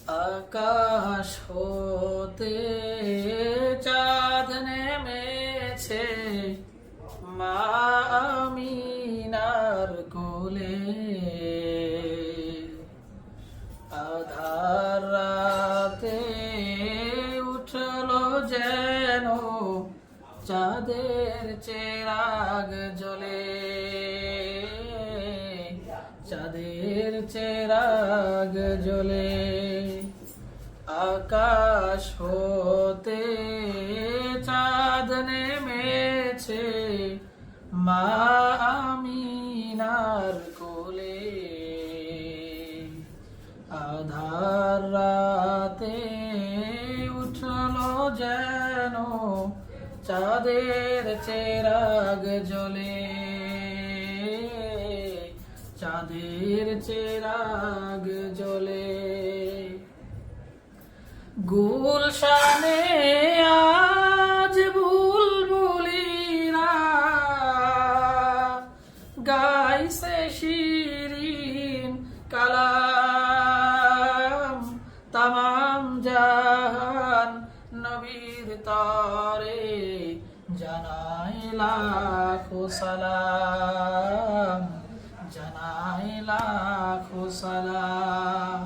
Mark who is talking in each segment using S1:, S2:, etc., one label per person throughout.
S1: আকাশ হতে চাঁদ নেমেছে মা আমিনার কোলে। আধার রাতে উঠলো যেন চাঁদের চেরাগ জ্বলে, চাঁদের চেরাগ জ্বলে। আকাশ হতে চাঁদ নেমেছে মা আমিনার কোলে। আধার রাতে উঠলো যেন চাঁদের চেরাগ জ্বলে, চাঁদের চেরাগ জ্বলে। গুলশানে আজ বুলবুলিরা গাইছে শিরিন কালাম। তামাম জাহান নবীর তরে জানাই লাখো সালাম, জানাই লাখো সালাম।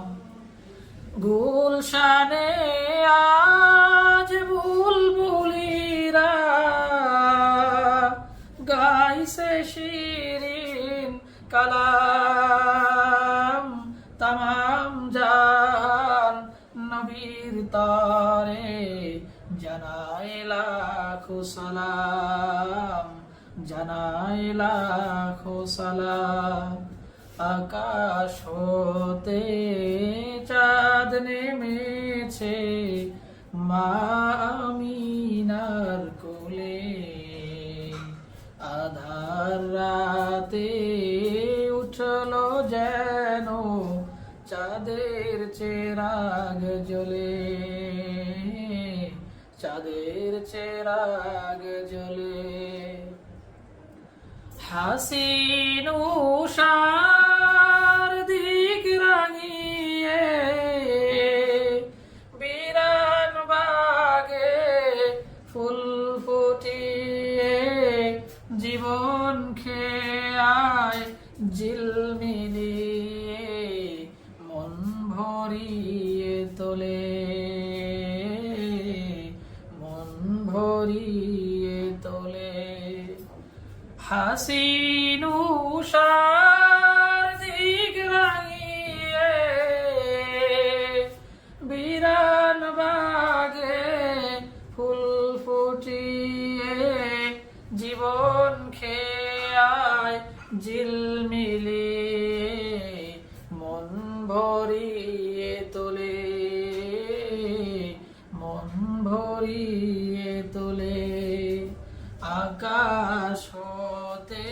S1: গুলশানে আজ বুলবুলিরা গাইছে শিরিন কালাম। তামাম জাহান নবীর তরে জানাই লাখো সালাম, জানাই লাখো সালাম। আকাশ হতে চাঁদ নেমেছে মা আমিনার কোলে। আধার রাতে উঠলো যেন চাঁদের চেরাগ জ্বলে, চাঁদের চেরাগ জ্বলে। হাসিন উষার দিক রাঙিয়ে বিরান বাগে ফুল ফুটিয়ে জীবন খেয়ায় ঝিলমিলিয়ে মন ভরিয়ে তোলে, মন ভরিয়ে তোলে। হাসিন উষার দিক রাঙিয়ে বিরান বাগে ফুল ফুটিয়ে জীবন খেয়ায় ঝিলমিলিয়ে মন ভরিয়ে তোলে, মন ভরিয়ে তোলে। আকাশ হতে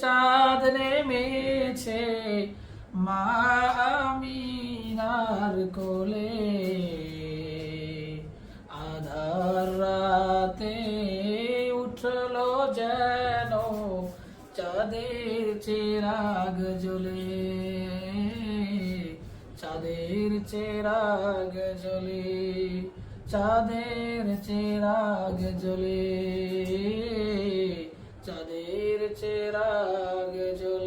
S1: চাঁদ নেমেছে মা আমিনার কোলে। আধার রাতে উঠলো যেন চাঁদের চেরাগ জ্বলে, চাঁদের চেরাগ জ্বলে, চাঁদের চেরাগ জ্বলে, চাঁদের চেরাগ জ্বলে।